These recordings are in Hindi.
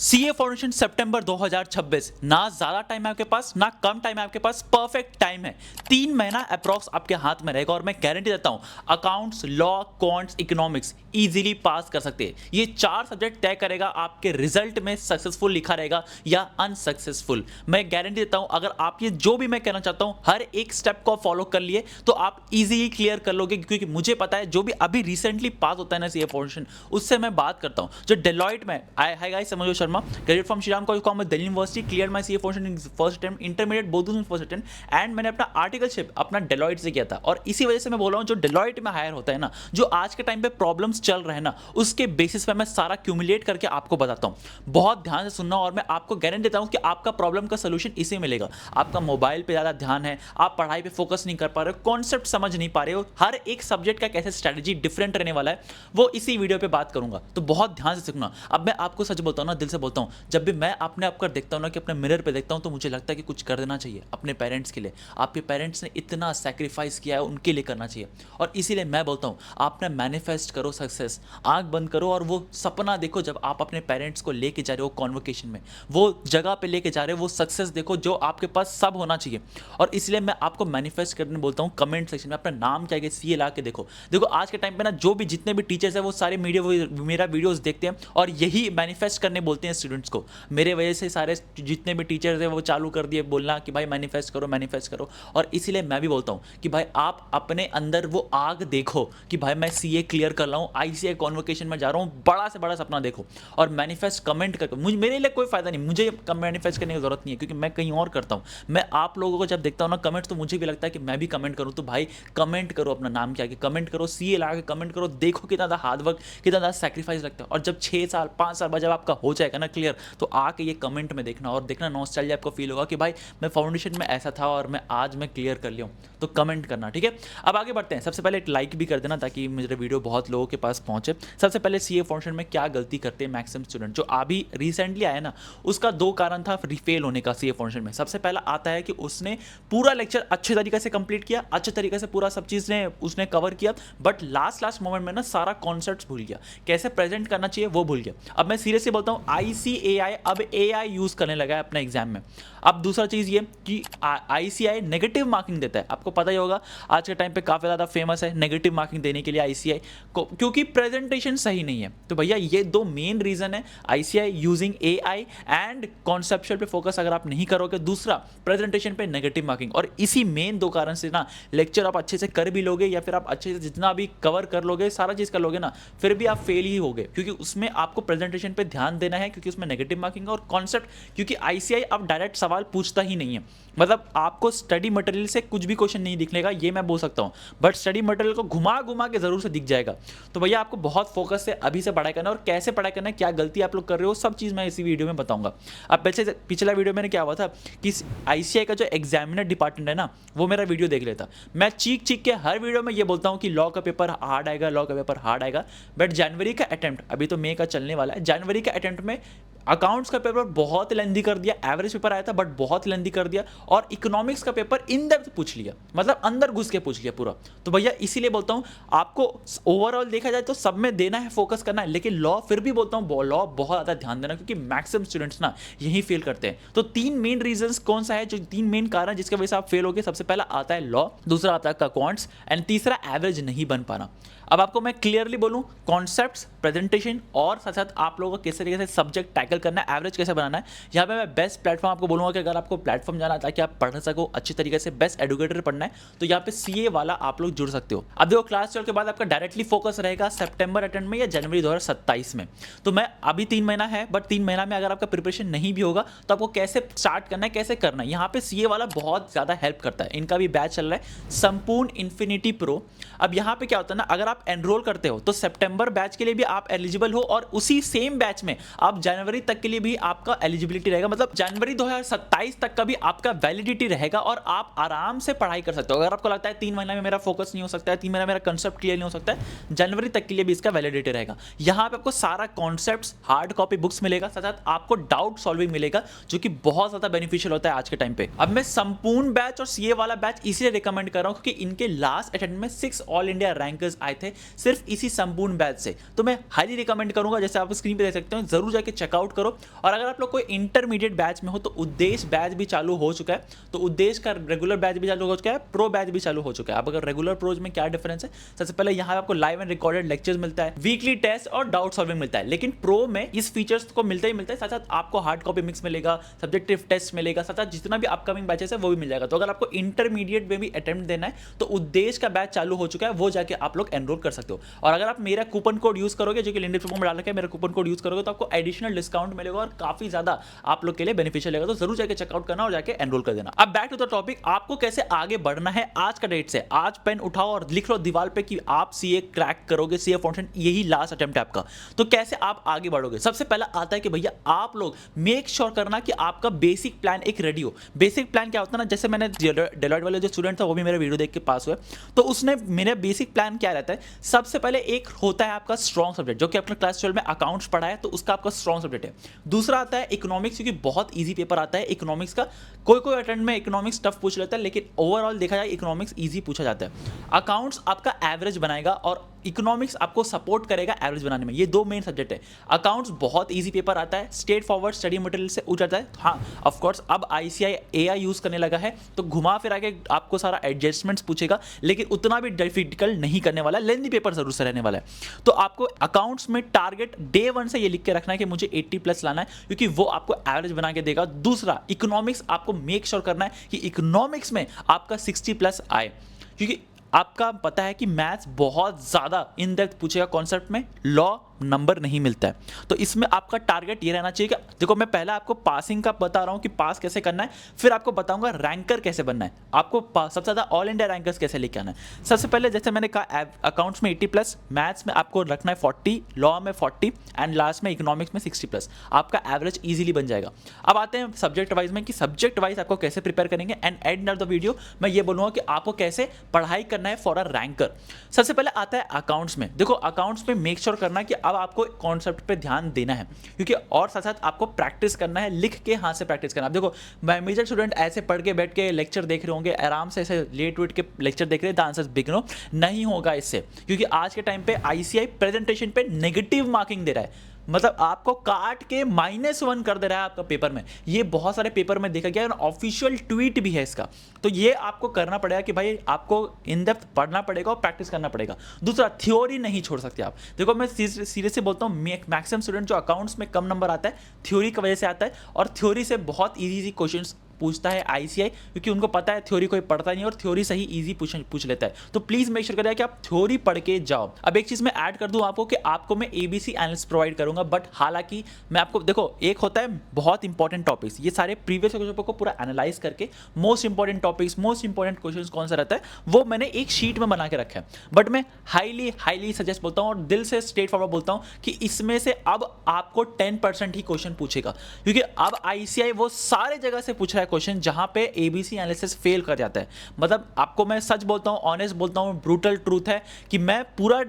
सीए फाउंडेशन सितंबर 2026 ना ज्यादा टाइम है आपके पास ना कम टाइम है आपके पास, परफेक्ट टाइम है। 3 महीना अप्रॉक्स आपके हाथ में रहेगा और मैं गारंटी देता हूं accounts, law, quants, economics easily pass कर सकते हैं। ये 4 सब्जेक्ट तय करेगा आपके रिजल्ट में सक्सेसफुल लिखा रहेगा या अनसक्सेसफुल। मैं गारंटी देता हूं अगर आप ये जो भी मैं कहना चाहता हूं हर एक स्टेप को फॉलो कर लिए तो आप इजीली क्लियर कर लोगे, क्योंकि मुझे पता है जो भी अभी रिसेंटली पास होता है ना सीए फाउंडेशन, उससे मैं बात करता हूं। जो डेलॉइट में हाय गाइस, समझो Sharma, graduate from Shriram college Delhi university, clear my CA foundation in first attempt, intermediate both in first attempt, and मैंने अपना आर्टिकलशिप अपना डेलॉइट से किया था। और इसी वजह से मैं बोल रहा हूं जो डेलॉइट में हायर होता है ना, जो आज के टाइम पे प्रॉब्लम्स चल रहे हैं ना, उसके बेसिस पे मैं सारा क्यूमुलेट करके आपको बताता हूं। बहुत ध्यान से सुनना और मैं आपको गारंटी देता हूं कि आपका प्रॉब्लम का सोल्यूशन इसी में मिलेगा। आपका मोबाइल पे ज्यादा ध्यान है, आप पढ़ाई पे फोकस नहीं कर पा रहे हो, कॉन्सेप्ट समझ नहीं पा रहे हो, हर एक सब्जेक्ट का कैसे स्ट्रेटजी डिफरेंट रहने वाला है वो इसी वीडियो पे बात करूंगा। तो बहुत ध्यान से सीखना। अब मैं आपको सच बोलता हूं ना, दिल से बोलता हूं, जब भी मैं अपने आप को देखता हूं ना, कि अपने मिरर पे देखता हूं, तो मुझे लगता है कि कुछ कर देना चाहिए अपने पेरेंट्स के लिए। आपके पेरेंट्स ने इतना सैक्रिफाइस किया है, उनके लिए करना चाहिए। और इसीलिए मैं बोलता हूं आप ना मैनिफेस्ट करो सक्सेस, आंख बंद करो और वो सपना देखो जब आप अपने पेरेंट्स को लेके जा रहे हो कॉन्वोकेशन में, वो जगह पे लेके जा रहे हो, वो सक्सेस देखो जो आपके पास सब होना चाहिए। और इसलिए मैं आपको मैनिफेस्ट करने बोलता हूँ। कमेंट सेक्शन में अपना नाम क्या है सीए ला के देखो। देखो आज के टाइम पे ना जो भी जितने भी टीचर्स हैं वो सारे मेरा वीडियोस देखते हैं और यही मैनिफेस्ट करने बोलते हैं स्टूडेंट्स को। मेरे वजह से सारे जितने भी टीचर्स हैं वो चालू कर दिए बोलना कि भाई मैनिफेस्ट करो, मैनिफेस्ट करो। और इसीलिए मैं भी बोलता हूँ कि भाई आप अपने अंदर वो आग देखो कि भाई मैं सीए क्लियर कर रहा हूँ, आईसीए कॉन्वोकेशन में जा रहा हूँ, बड़ा से बड़ा सपना देखो और मैनिफेस्ट कमेंट करके। मुझे मेरे लिए कोई फायदा नहीं, मुझे मैनिफेस्ट करने की जरूरत नहीं है, क्योंकि मैं कहीं और करता हूँ। मैं आप लोगों को जब देखता हूँ ना कमेंट्स, तो मुझे भी लगता है कि मैं भी कमेंट करूँ। तो भाई कमेंट करो, अपना नाम क्या है कमेंट करो, सीए ला के कमेंट करो, देखो कितना ज़्यादा हार्ड वर्क, कितना ज़्यादा सेक्रीफाइस लगता है। और जब 6 साल 5 साल बाद जब आपका हो जाएगा ना क्लियर, तो आके ये कमेंट में देखना और देखना नॉस्टैल्जिया आपको फील होगा कि भाई मैं फाउंडेशन में ऐसा था और मैं आज मैं क्लियर कर लिया हूँ। तो कमेंट करना, ठीक है। अब आगे बढ़ते हैं। सबसे पहले एक लाइक भी कर देना ताकि मेरे वीडियो बहुत लोगों के पास पहुंचे। सबसे पहले सीए फाउंडेशन में क्या गलती करते हैं मैक्सिमम स्टूडेंट, जो अभी रिसेंटली आया ना, उसका 2 कारण था फेल होने का सीए फाउंडेशन में। सबसे पहला आता है कि उसने पूरा लेक्चर अच्छे तरीके से कंप्लीट किया, अच्छे तरीके से पूरा सब चीज़ ने उसने कवर किया, बट लास्ट मोमेंट में ना सारा कॉन्सेप्ट्स भूल गया, कैसे प्रेजेंट करना चाहिए वो भूल गया। अब मैं सीरियसली बोलता हूँ आईसीएआई अब एआई यूज़ करने लगा है अपने एग्जाम में। अब दूसरा चीज़ ये कि आईसीआई नेगेटिव मार्किंग देता है। आपको पता ही होगा आज के टाइम पे काफ़ी ज़्यादा फेमस है नेगेटिव मार्किंग देने के लिए आईसीआई को, क्योंकि प्रेजेंटेशन सही नहीं है। तो भैया ये 2 मेन रीज़न है, ICI using AI and conceptual पे फोकस अगर आप नहीं करोगे, दूसरा प्रेजेंटेशन पे नेगेटिव मार्किंग। और इसी मेन 2 कारण से ना लेक्चर आप अच्छे से कर भी लोगे या फिर आप अच्छे से जितना भी कवर कर लोगे, सारा चीज़ कर लोगे ना, फिर भी आप फेल ही होगे, क्योंकि उसमें आपको प्रेजेंटेशन पे ध्यान देना है, क्योंकि उसमें नेगेटिव मार्किंग और कॉन्सेप्ट, क्योंकि आईसीआई अब डायरेक्ट सवाल पूछता ही नहीं है। मतलब आपको स्टडी मटेरियल से कुछ भी क्वेश्चन नहीं दिखनेगा, ये मैं बोल सकता हूँ, बट स्टडी मटेरियल को घुमा घुमा के जरूर से दिख जाएगा। तो भैया आपको बहुत फोकस से अभी से पढ़ाई करना है, और कैसे पढ़ाई करना है, क्या गलती आप लोग कर रहे हो, सब चीज़ मैं इसी वीडियो में बताऊंगा। अब पिछला वीडियो मैंने क्या हुआ था कि आईसीआई का जो एग्जामिनर डिपार्टमेंट है ना, वो मेरा वीडियो देख लेता। मैं चीख चीख के हर वीडियो में ये बोलता हूँ कि लॉ का पेपर हार्ड आएगा, लॉ का पेपर हार्ड आएगा, बट जनवरी का अटेम्प्ट, अभी तो मई का चलने वाला है, जनवरी का अटेम्प्ट में अकाउंट्स का पेपर बहुत लेंदी कर दिया, एवरेज पेपर आया था बट बहुत लेंदी कर दिया, और इकोनॉमिक्स का पेपर इन डेप्थ पूछ लिया, मतलब अंदर घुस के पूछ लिया पूरा। तो भैया इसीलिए बोलता हूं आपको ओवरऑल देखा जाए तो सब में देना है, फोकस करना है, लेकिन लॉ फिर भी बोलता हूं लॉ बहुत ज़्यादा ध्यान देना, क्योंकि मैक्सिमम स्टूडेंट्स ना यही फेल करते हैं। तो 3 मेन रीजंस कौन सा है, जो 3 मेन कारण जिसकी वजह से आप फेल हो गए, सबसे पहला आता है लॉ, दूसरा आता है क्वांट्स, एंड तीसरा एवरेज नहीं बन पाना। अब आपको मैं क्लियरली बोलूं, कॉन्सेप्ट्स, प्रेजेंटेशन और साथ साथ आप लोगों को किस तरीके से सब्जेक्ट टैकल करना है, एवरेज कैसे बनाना है, यहाँ पे मैं बेस्ट प्लेटफॉर्म आपको बोलूंगा कि अगर आपको प्लेटफॉर्म जाना है ताकि आप पढ़ सको अच्छी तरीके से, बेस्ट एडुकेटर पढ़ना है, तो यहाँ पे सीए वाला आप लोग जुड़ सकते हो। अब देखो क्लास 12 के बाद आपका डायरेक्टली फोकस रहेगा सितंबर अटेम्प्ट में या जनवरी 2027 में। तो मैं अभी 3 महीना है, बट 3 महीना में अगर आपका प्रिपरेशन नहीं भी होगा तो आपको कैसे स्टार्ट करना है, कैसे करना है, यहाँ पे सीए वाला बहुत ज़्यादा हेल्प करता है। इनका भी बैच चल रहा है संपूर्ण इन्फिनिटी प्रो। अब यहाँ पे क्या होता है ना, अगर आप एनरोल करते हो तो सितंबर बैच के लिए भी आप एलिजिबल हो, और उसी सेम बैच में आप जनवरी तक के लिए भी आपका एलिजिबिलिटी रहेगा, मतलब जनवरी 2027 तक का भी आपका वैलिडिटी रहेगा, और आप आराम से पढ़ाई कर सकते हो। अगर आपको लगता है 3 महीना में मेरा फोकस नहीं हो सकता है, 3 महीना मेरा कंसेप्ट क्लियर नहीं हो सकता है, जनवरी तक के लिए भी इसका वैलिडिटी रहेगा। यहाँ पे आपको सारा कॉन्सेप्ट्स हार्ड कॉपी बुक्स मिलेगा, साथ साथ आपको डाउट सॉल्विंग मिलेगा, जो कि बहुत ज्यादा बेनिफिशियल होता है आज के टाइम पे। अब मैं संपूर्ण बैच और सीए वाला बैच इसलिए रिकमेंड कर रहा हूँ क्योंकि इनके लास्ट अटेम्प्ट में 6 ऑल इंडिया रैंकर्स आए थे सिर्फ इसी संपूर्ण बैच से। तो मैं हाईली रिकमेंड करूंगा, जैसे आप स्क्रीन पे देख सकते हो, जरूर जाके चेकआउट चेकआउट करो। और अगर आप लोग कोई इंटरमीडिएट बैच में हो तो उद्देश्य बैच भी चालू हो चुका है, तो उद्देश्य का रेगुलर बैच भी चालू हो चुका है, प्रो बैच भी चालू हो चुका है। अब अगर रेगुलर प्रोज में क्या डिफरेंस है, सबसे पहले यहाँ आपको लाइव एंड रिकॉर्डेड लेक्चर्स मिलता है, वीकली टेस्ट और डाउट सॉल्विंग मिलता है। लेकिन प्रो में इस फीचर्स को मिलता ही मिलता है, साथ साथ आपको हार्ड कॉपी मिक्स मिलेगा, सब्जेक्टिव टेस्ट मिलेगा, साथ साथ जितना भी अपकमिंग बैचेस है वो भी मिल जाएगा। तो अगर आपको इंटरमीडिएट में भी अटेम्प्ट देना है तो उद्देश्य का बैच चालू हो चुका है, वो जाके आप लोग एनरोल कर सकते हो। और अगर आप मेरा कूपन कोड यूज करोगे, जो कि लिंक्डइन प्रोमो में डाल रखा है, मेरा कूपन कोड यूज करोगे तो आपको एडिशनल डिस्काउंट मिलेगा और काफी ज्यादा आप लोग के लिए बेनिफिशियल रहेगा। तो जरूर जाके चेकआउट करना और जाके एनरोल कर देना। अब बैक टू द टॉपिक, आपको कैसे आगे बढ़ना है आज का डेट से। आज पेन उठाओ और लिख लो दीवार पे कि आप सीए क्रैक करोगे, सीए फाउंडेशन यही लास्ट अटेम्प्ट है आपका। तो कैसे आप आगे बढ़ोगे, सबसे पहला आता है कि भैया आप लोग मेक श्योर करना कि आपका बेसिक प्लान एक रेडी हो। बेसिक प्लान क्या होता है ना, जैसे मैंने डेलॉयट वाले जो स्टूडेंट था वो भी मेरा वीडियो देख के पास हुआ, तो उसने मेरा बेसिक प्लान क्या रहता है, सबसे पहले एक होता है आपका स्ट्रॉन्ग सब्जेक्ट, जो कि आपने क्लास 12 में अकाउंट्स पढ़ा है तो उसका आपका स्ट्रॉन्ग सब्जेक्ट है। दूसरा आता है इकोनॉमिक्स, क्योंकि बहुत ईजी पेपर आता है इकोनॉमिक्स का। कोई अटेम्प्ट में इकोनॉमिक्स टफ पूछ लेता है, लेकिन ओवरऑल देखा जाए इकोनॉमिक्स ईजी पूछा जाता है। अकाउंट्स आपका एवरेज बनाएगा और इकोनॉमिक्स आपको सपोर्ट करेगा एवरेज बनाने में। ये दो मेन सब्जेक्ट है। अकाउंट्स बहुत इजी पेपर आता है, स्ट्रेट फॉरवर्ड स्टडी मटेरियल से उठ जाता है। हाँ ऑफ कोर्स अब आईसीआई एआई यूज करने लगा है तो घुमा फिरा के आपको सारा एडजस्टमेंट्स पूछेगा, लेकिन उतना भी डिफिकल्ट नहीं करने वाला, लेंथी पेपर जरूर से रहने वाला है। तो आपको अकाउंट्स में टारगेट डे 1 से ये लिख के रखना है कि मुझे 80 प्लस लाना है, क्योंकि वो आपको एवरेज बना के देगा। दूसरा इकोनॉमिक्स आपको मेक श्योर करना है कि इकोनॉमिक्स में आपका 60 प्लस आए, क्योंकि आपका पता है कि मैथ्स बहुत ज़्यादा इन डेप्थ पूछेगा कॉन्सेप्ट में, लॉ नंबर नहीं मिलता है। तो इसमें आपका टारगेट ये रहना चाहिए कि देखो मैं पहले आपको पासिंग का बता रहा हूँ कि पास कैसे करना है, फिर आपको बताऊंगा रैंकर कैसे बनना है, आपको सबसे ज़्यादा ऑल इंडिया रैंकर्स कैसे लेके आना है। सबसे पहले जैसे मैंने कहा अकाउंट्स में 80 प्लस, मैथ्स में आपको रखना है 40, लॉ में 40 एंड लास्ट में इकोनॉमिक्स में 60 प्लस, आपका एवरेज ईजिली बन जाएगा। अब आते हैं सब्जेक्ट वाइज में कि सब्जेक्ट वाइज आपको कैसे प्रिपेयर करेंगे, and end of the video मैं ये बोलूँगा कि आपको कैसे पढ़ाई करना है फॉर अ रैंकर। सबसे पहले आता है अकाउंट्स में। देखो अकाउंट्स में मेक श्योर करना कि अब आपको कॉन्सेप्ट पे ध्यान देना है, क्योंकि और साथ साथ आपको प्रैक्टिस करना है, लिख के हाथ से प्रैक्टिस करना है। देखो मेजर स्टूडेंट ऐसे पढ़ के बैठ के लेक्चर देख रहे होंगे, आराम से ऐसे लेट वेट के लेक्चर देख रहे हैं, द आंसर्स बिगिनो नहीं होगा इससे, क्योंकि आज के टाइम पे आईसीआई प्रेजेंटेशन पे नेगेटिव मार्किंग दे रहा है, मतलब आपको काट के -1 कर दे रहा है आपका पेपर में। ये बहुत सारे पेपर में देखा गया है, ऑफिशियल ट्वीट भी है इसका। तो ये आपको करना पड़ेगा कि भाई आपको इन डेप्थ पढ़ना पड़ेगा और प्रैक्टिस करना पड़ेगा। दूसरा थ्योरी नहीं छोड़ सकते आप। देखो मैं सीरियसली बोलता हूँ, मैक्सिमम स्टूडेंट जो अकाउंट्स में कम नंबर आता है थ्योरी की वजह से आता है, और थ्योरी से बहुत ईजी क्वेश्चंस पूछता है आईसीआई, क्योंकि उनको पता है थ्योरी कोई पढ़ता नहीं और थ्योरी से ही इजी पूछ लेता है। तो प्लीज मेक श्योर करिए कि आप थ्योरी पढ़ के जाओ। अब एक चीज मैं ऐड कर दूं आपको कि आपको मैं एबीसी एनालिसिस प्रोवाइड करूंगा, बट हालांकि मैं आपको देखो एक होता है बहुत इंपॉर्टेंट टॉपिक्स, ये सारे प्रीवियस क्वेश्चन को पूरा एनालाइज करके most important topics, most important question कौन सा रहता है वो मैंने एक शीट में बना के रखा है। बट मैं हाईली सजेस्ट बोलता हूँ और दिल से स्ट्रेट फॉरवर्ड बोलता हूँ कि इसमें से अब आपको 10% ही क्वेश्चन पूछेगा, क्योंकि अब आईसीआई वो सारे जगह से पूछ रहा है क्वेश्चन जहां पे एबीसी एनालिसिस फेल कर जाता है। मतलब आपको मैं सच बोलता हूं, ऑनेस्ट बोलता हूं, ब्रूटल ट्रूथ है कि मैं पूरा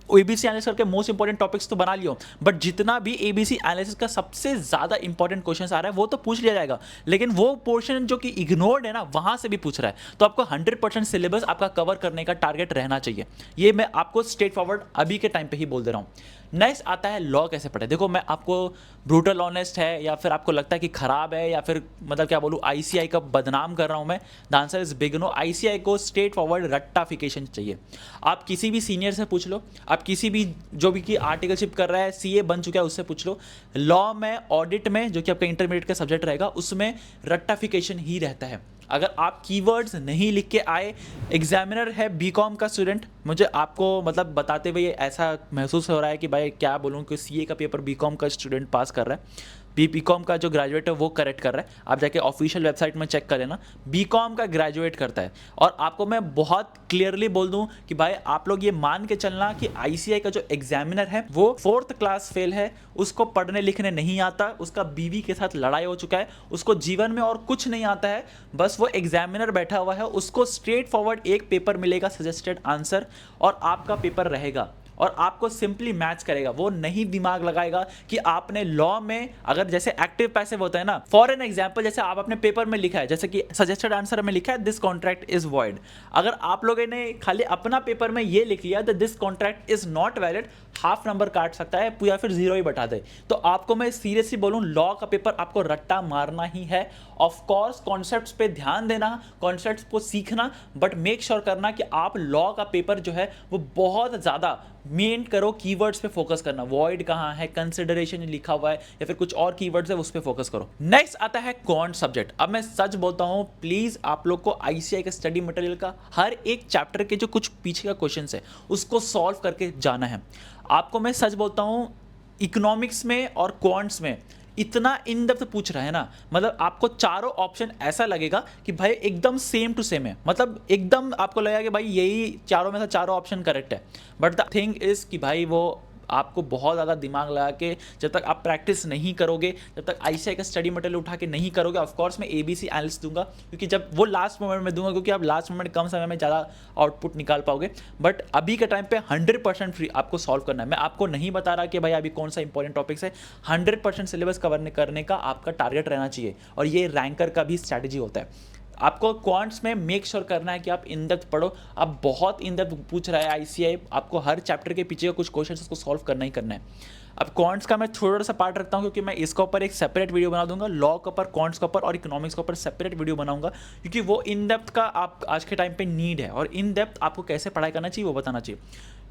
एबीसी एनालिसिस करके मोस्ट इंपॉर्टेंट टॉपिक्स तो बना लियो, बट जितना भी एबीसी एनालिसिस का सबसे ज्यादा इंपॉर्टेंट क्वेश्चन आ रहा है वो तो पूछ लिया जाएगा, लेकिन वो पोर्शन जो कि इग्नोर्ड है ना वहां से भी पूछ रहा है। तो आपको 100% सिलेबस आपका कवर करने का टारगेट रहना चाहिए। ये मैं आपको स्ट्रेट फॉरवर्ड अभी के टाइम पे ही बोल दे रहा हूं। नेक्स्ट आता है लॉ कैसे पढ़े। देखो मैं आपको ब्रूटल ऑनेस्ट है या फिर आपको लगता है कि खराब है या फिर मतलब क्या बोलूँ आईसीआई का बदनाम कर रहा हूं मैं, the answer is big no. ICI को स्ट्रेट फॉरवर्ड रट्टाफिकेशन चाहिए। आप किसी भी सीनियर से पूछ लो, आप किसी भी जो भी की आर्टिकलशिप कर रहा है, सीए बन चुका है, उससे पूछ लो। लॉ में, ऑडिट में, जो कि आपका इंटरमीडिएट का सब्जेक्ट रहेगा, उसमें रट्टाफिकेशन ही रहता है। अगर आप कीवर्ड्स नहीं लिख के आए, एग्जामिनर है बीकॉम का स्टूडेंट, मुझे आपको मतलब बताते हुए ऐसा महसूस हो रहा है कि भाई क्या बोलूँ कि सीए का पेपर बीकॉम का स्टूडेंट पास कर रहा है, बीकॉम का जो ग्रेजुएट है वो करेक्ट कर रहा है। आप जाके ऑफिशियल वेबसाइट में चेक कर लेना, बीकॉम का ग्रेजुएट करता है। और आपको मैं बहुत क्लियरली बोल दूं कि भाई आप लोग ये मान के चलना कि आईसीआई का जो एग्जामिनर है वो 4th क्लास फेल है, उसको पढ़ने लिखने नहीं आता, उसका बीवी के साथ लड़ाई हो चुका है, उसको जीवन में और कुछ नहीं आता है, बस वो एग्जामिनर बैठा हुआ है, उसको स्ट्रेट फॉरवर्ड एक पेपर मिलेगा सजेस्टेड आंसर और आपका पेपर रहेगा। और आपको सिंपली मैच करेगा। वो नहीं दिमाग लगाएगा कि आपने लॉ में अगर जैसे एक्टिव पैसिव होता है ना, फॉर एन एग्जांपल जैसे आप अपने पेपर में लिखा है, जैसे कि सजेस्टेड आंसर में लिखा है दिस कॉन्ट्रैक्ट इज वॉइड, अगर आप लोगों ने खाली अपना पेपर में ये लिख लिया this contract is not valid, half number काट सकता है या फिर 0 ही बता दे। तो आपको मैं सीरियसली बोलूं, लॉ का पेपर आपको रट्टा मारना ही है। ऑफ कोर्स कॉन्सेप्ट्स पे ध्यान देना, कॉन्सेप्ट्स को सीखना, बट मेक श्योर करना कि आप लॉ का पेपर जो है वो बहुत ज्यादा मेन करो, कीवर्ड्स पे फोकस करना, वॉइड कहां है, कंसिडरेशन लिखा हुआ है या फिर कुछ और कीवर्ड्स है उस पे फोकस करो। नेक्स्ट आता है क्वांट सब्जेक्ट। अब मैं सच बोलता हूं, प्लीज आप लोग को आईसीआई के स्टडी मटेरियल का हर एक चैप्टर के जो कुछ पीछे का क्वेश्चन है उसको सॉल्व करके जाना है। आपको मैं सच बोलता हूं, इकोनॉमिक्स में और क्वांट्स में इतना इन डेप्थ पूछ रहा है ना, मतलब आपको चारों ऑप्शन ऐसा लगेगा कि भाई एकदम सेम टू सेम है, मतलब एकदम आपको लगेगा कि भाई यही चारों में से चारों ऑप्शन करेक्ट है। बट द थिंग इज कि भाई वो आपको बहुत ज़्यादा दिमाग लगा के जब तक आप प्रैक्टिस नहीं करोगे, जब तक आईसीआई का स्टडी मटेरियल उठा के नहीं करोगे, ऑफ कोर्स मैं एबीसी एनालिसिस दूंगा क्योंकि जब वो लास्ट मोमेंट में दूंगा, क्योंकि आप लास्ट मोमेंट कम समय में ज़्यादा आउटपुट निकाल पाओगे। बट अभी के टाइम पे 100% फ्री आपको सॉल्व करना है। मैं आपको नहीं बता रहा कि भाई अभी कौन सा इंपॉर्टेंट टॉपिक्स है, 100% सिलेबस कवर करने का आपका टारगेट रहना चाहिए, और ये रैंकर का भी स्ट्रैटेजी होता है। आपको क्वांट्स में मेक श्योर करना है कि आप इन डेप्थ पढ़ो। अब बहुत इन डेप्थ पूछ रहा है आईसीआई, आपको हर चैप्टर के पीछे कुछ क्वेश्चन उसको सॉल्व करना ही करना है। अब क्वांट्स का मैं थोड़ा सा पार्ट रखता हूँ क्योंकि मैं इसके ऊपर एक सेपरेट वीडियो बना दूंगा, लॉ के ऊपर, क्वांट्स के ऊपर और इकोनॉमिक्स के ऊपर सेपरेट वीडियो बनाऊंगा, क्योंकि वो इन डेप्थ का आप आज के टाइम पे नीड है, और इन डेप्थ आपको कैसे पढ़ाई करना चाहिए वो बताना चाहिए।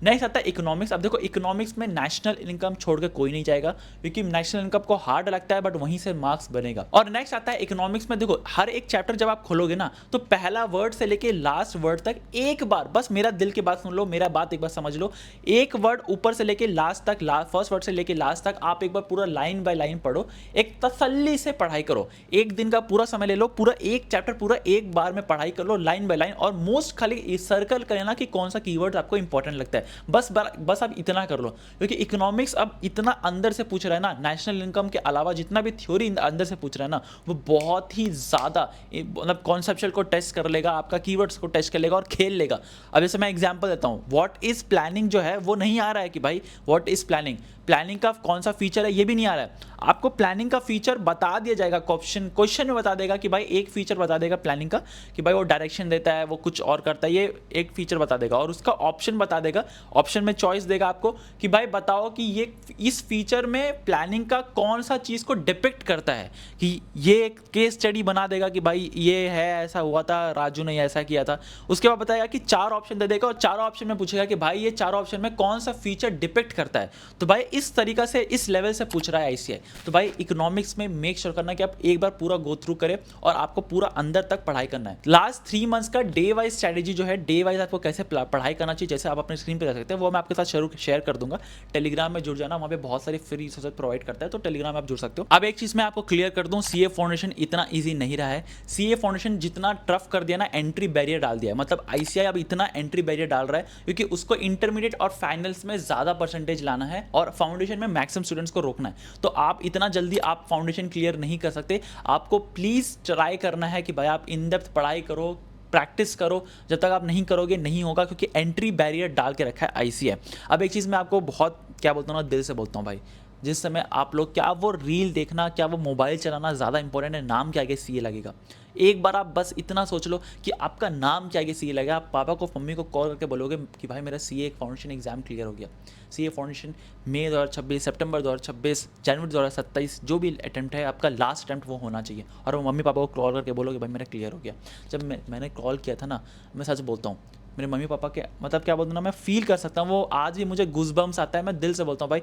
नेक्स्ट आता है इकोनॉमिक्स। अब देखो इकोनॉमिक्स में नेशनल इनकम छोड़ के कोई नहीं जाएगा, क्योंकि नेशनल इनकम को हार्ड लगता है बट वहीं से मार्क्स बनेगा। और नेक्स्ट आता है इकोनॉमिक्स में, देखो हर एक चैप्टर जब आप खोलोगे ना तो पहला वर्ड से लेके लास्ट वर्ड तक एक बार बस मेरा दिल की बात सुन लो, मेरा बात एक बार समझ लो, एक वर्ड ऊपर से लेके लास्ट तक, फर्स्ट वर्ड से लेके लास्ट तक आप एक बार पूरा लाइन बाय लाइन पढ़ो, एक तसल्ली से पढ़ाई करो, एक दिन का पूरा समय ले लो, पूरा एक चैप्टर पूरा एक बार में पढ़ाई कर लो लाइन बाय लाइन, और मोस्ट खाली सर्कल करना कि कौन सा कीवर्ड आपको इंपॉर्टेंट लगता है। बस आप इतना कर लो, क्योंकि इकोनॉमिक्स अब इतना अंदर से पूछ रहा है ना, नेशनल इनकम के अलावा जितना भी थ्योरी अंदर से पूछ रहा है ना, वो बहुत ही ज़्यादा मतलब कॉन्सेप्चुअल को टेस्ट कर लेगा, आपका कीवर्ड्स को टेस्ट कर लेगा और खेल लेगा। अब जैसे मैं एग्जांपल देता हूँ, व्हाट इज प्लानिंग जो है वो नहीं आ रहा है कि भाई व्हाट इज प्लानिंग, प्लानिंग का कौन सा फीचर है ये भी नहीं आ रहा है। आपको प्लानिंग का फीचर बता दिया जाएगा, क्वेश्चन में बता देगा कि भाई एक फीचर बता देगा प्लानिंग का कि भाई वो डायरेक्शन देता है, वो कुछ और करता है, ये एक फीचर बता देगा, और उसका ऑप्शन बता देगा, ऑप्शन में चॉइस देगा आपको कि भाई बताओ कि ये इस फीचर में प्लानिंग का कौन सा चीज़ को डिपिक्ट करता है, कि ये एक केस स्टडी बना देगा कि भाई ये है, ऐसा हुआ था, राजू ने ऐसा किया था। उसके बाद बताएगा कि 4 ऑप्शन दे देगा और चारों ऑप्शन में पूछेगा कि भाई ये चारों ऑप्शन में कौन सा फीचर डिपिक्ट करता है। तो भाई इस तरीका से, इस लेवल से पूछ रहा है आईसीआई। तो भाई इकोनॉमिक्स में मेक श्योर करना कि आप एक बार पूरा गो थ्रू करें और आपको पूरा अंदर तक पढ़ाई करना है। लास्ट 3 मंथ्स का डे वाइज स्ट्रेटेजी जो है, डे वाइज आपको कैसे पढ़ाई करना चाहिए, जैसे आप अपने स्क्रीन पे देख सकते हैं, वो मैं आपके साथ शेयर कर दूंगा। टेलीग्राम में जुड़ जाना, वहाँ पे बहुत सारी फ्री रिसोर्सेज प्रोवाइड करता है, तो टेलीग्राम में आप जुड़ सकते हो। अब एक चीज मैं आपको क्लियर कर दूं, सीए फाउंडेशन इतना ईजी नहीं रहा है। सीए फाउंडेशन जितना टफ कर दिया ना, एंट्री बैरियर डाल दिया है, मतलब आईसीआई अब इतना एंट्री बैरियर डाल रहा है क्योंकि उसको इंटरमीडिएट और फाइनल्स में ज्यादा परसेंटेज लाना है और फाउंडेशन में मैक्सिमम स्टूडेंट्स को रोकना है। तो आप इतना जल्दी आप फाउंडेशन क्लियर नहीं कर सकते। आपको प्लीज ट्राई करना है कि भाई आप इन डेप्थ पढ़ाई करो, प्रैक्टिस करो। जब तक आप नहीं करोगे नहीं होगा, क्योंकि एंट्री बैरियर डाल के रखा है आईसीआई। अब एक चीज़ मैं आपको बहुत क्या बोलता हूँ ना, दिल से बोलता हूँ भाई, जिस समय आप लोग, क्या वो रील देखना, क्या वो मोबाइल चलाना ज़्यादा इंपॉर्टेंट है, नाम क्या आगे सीए लगेगा। एक बार आप बस इतना सोच लो कि आपका नाम क्या आगे सीए लगेगा। आप पापा को, मम्मी को कॉल करके बोलोगे कि भाई मेरा सीए एक फाउंडेशन एग्जाम क्लियर हो गया। सीए फाउंडेशन मई 2026, सितंबर 2026, जनवरी 2027 जो भी अटैम्प्ट है आपका, लास्ट अटैम्प्ट वो होना चाहिए। और वो मम्मी पापा को कॉल करके बोलोगे भाई मेरा क्लियर हो गया। जब मैंने कॉल किया था ना, मैं सच बोलता हूँ, मेरे मम्मी पापा के मतलब क्या बोलता हूँ ना, मैं फील कर सकता हूँ, वो आज भी मुझे गूज़बम्स आता है। मैं दिल से बोलता हूँ भाई,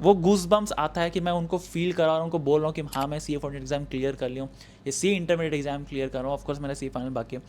वो गूज़बम्स आता है कि मैं उनको फील कर रहा हूँ, उनको बोल रहा हूँ कि हाँ मैं सीए फाउंडेशन एग्जाम क्लियर कर लिया हूँ, ये सीए इंटरमीडिएट एग्जाम क्लियर कर रहा हूँ। ऑफकोर्स मेरा सीए फाइनल बाकी है।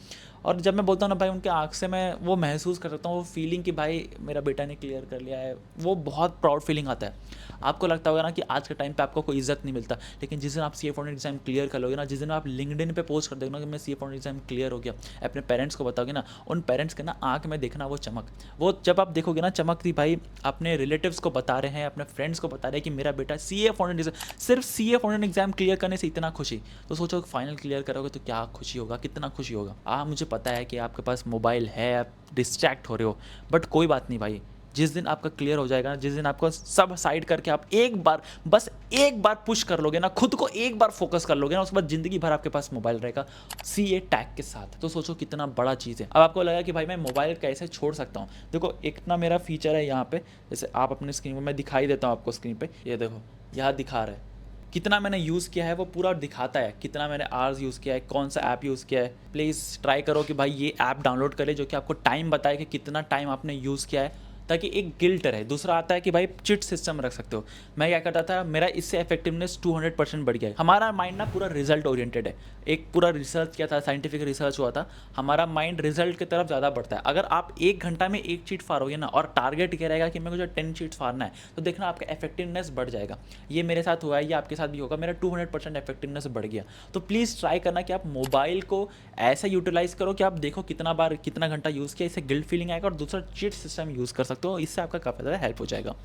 और जब मैं बोलता हूँ ना भाई, उनके आँख से मैं वो महसूस कर सकता हूँ, वो फीलिंग कि भाई मेरा बेटा ने क्लियर कर लिया है, वो बहुत प्राउड फीलिंग आता है। आपको लगता होगा ना कि आज के टाइम पे आपको कोई इज्जत नहीं मिलता, लेकिन जिस दिन आप सीए फाउंडेशन एग्जाम क्लियर कर लोगे ना, जिस दिन आप लिंक्डइन पे पोस्ट कर दोगे ना कि मैं सीए फाउंडेशन एग्जाम क्लियर हो गया, अपने पेरेंट्स को बताओगे ना, उन पेरेंट्स के ना आँख में देखना वो चमक, वो जब आप देखोगे ना चमक थी भाई, अपने रिलेटिव्स को बता रहे हैं, अपने फ्रेंड्स को बता रहे हैं कि मेरा बेटा सीए फाउंडेशन, सिर्फ सीए फाउंडेशन एग्जाम क्लियर करने से इतना खुशी। तो सोचो फाइनल क्लियर करोगे तो क्या खुशी होगा, कितना खुशी होगा। मुझे पता है कि आपके पास मोबाइल है, आप डिस्ट्रैक्ट हो रहे हो, बट कोई बात नहीं भाई, जिस दिन आपका क्लियर हो जाएगा, जिस दिन आपको सब साइड करके आप एक बार, बस एक बार पुश कर लोगे ना, खुद को एक बार फोकस कर लोगे ना, उसके बाद ज़िंदगी भर आपके पास मोबाइल रहेगा CA टैग के साथ। तो सोचो कितना बड़ा चीज़ है। अब आपको लगा कि भाई मैं मोबाइल कैसे छोड़ सकता हूँ। देखो एक ना मेरा फीचर है यहाँ पे, जैसे आप अपनी स्क्रीन पर, मैं दिखाई देता हूँ आपको स्क्रीन पर, ये देखो यहाँ दिखा रहा है कितना मैंने यूज़ किया है, वो पूरा दिखाता है कितना मैंने आवर्स यूज़ किया है, कौन सा ऐप यूज़ किया है। प्लीज़ ट्राई करो कि भाई ये ऐप डाउनलोड करें जो कि आपको टाइम बताए कि कितना टाइम आपने यूज़ किया है, ताकि एक गिल्ट रहे। दूसरा आता है कि भाई चिट सिस्टम रख सकते हो। मैं क्या करता था, मेरा इससे इफेक्टिवनेस 200% बढ़ गया है। हमारा माइंड ना पूरा रिजल्ट ओरिएंटेड है। एक पूरा रिसर्च किया था, साइंटिफिक रिसर्च हुआ था, हमारा माइंड रिजल्ट की तरफ ज़्यादा बढ़ता है। अगर आप 1 घंटा में 1 चीट फाड़ोगे ना, और टारगेट क्या रहेगा कि मेरे को जो 10 चीट्स फाड़ना है, तो देखना आपका इफेक्टिवनेस बढ़ जाएगा। ये मेरे साथ हुआ है, ये आपके साथ भी होगा। मेरा 200% इफेक्टिवनेस बढ़ गया। तो प्लीज़ ट्राई करना कि आप मोबाइल को ऐसा यूटिलाइज़ करो कि आप देखो कितना बार कितना घंटा यूज़ किया, इससे गिल्ट फीलिंग आएगा। और दूसरा चिट सिस्टम यूज़ कर सकते हो, इससे आपका काफ़ी ज़्यादा हेल्प हो जाएगा।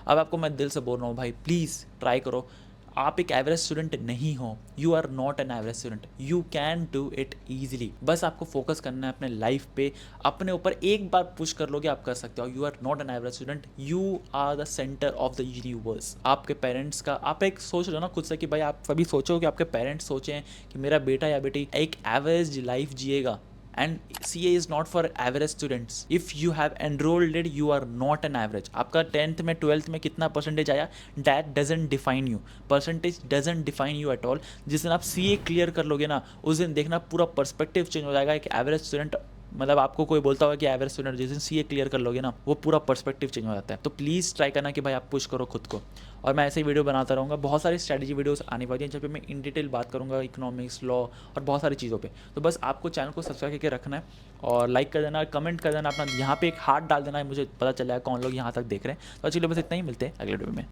अब आपको मैं दिल से बोल रहा हूँ भाई, प्लीज़ ट्राई करो। आप एक एवरेज स्टूडेंट नहीं हो, you are not an average student, you can do it easily. बस आपको फोकस करना है अपने लाइफ पे, अपने ऊपर एक बार पुश कर लोगे, आप कर सकते हो। You are not an average student, you are the centre of the universe. आपके पेरेंट्स का आप एक सोच लो ना खुद से कि भाई, आप कभी सोचो कि आपके पेरेंट्स सोचें कि मेरा बेटा या बेटी एक एवरेज लाइफ जिएगा। And CA is not for average students. If you have enrolled it, you are not an average. आपका 10th में 12th में कितना परसेंटेज आया, that doesn't define you. Percentage doesn't define you at all. जिस दिन आप CA क्लियर कर लोगे ना, उस दिन देखना पूरा पर्सपेक्टिव चेंज हो जाएगा। एक एवरेज स्टूडेंट, मतलब आपको कोई बोलता होगा कि एवरेज स्टूडेंट, जिस दिन CA क्लियर कर लोगे ना, वो पूरा पर्सपेक्टिव चेंज हो जाता है। तो प्लीज़ ट्राई करना कि भाई आप पुश करो खुद को। और मैं ऐसे ही वीडियो बनाता रहूँगा। बहुत सारी स्ट्रैटेजी वीडियोस आने वाली हैं जहाँ पे मैं इन डिटेल बात करूँगा इकोनॉमिक्स, लॉ और बहुत सारी चीज़ों पे। तो बस आपको चैनल को सब्सक्राइब करके रखना है और लाइक कर देना, कमेंट कर देना, अपना यहाँ पे एक हार्ट डाल देना है, मुझे पता चल जाएगा कौन लोग यहाँ तक देख रहे हैं। तो चलिए बस इतना ही, मिलते हैं अगले वीडियो में।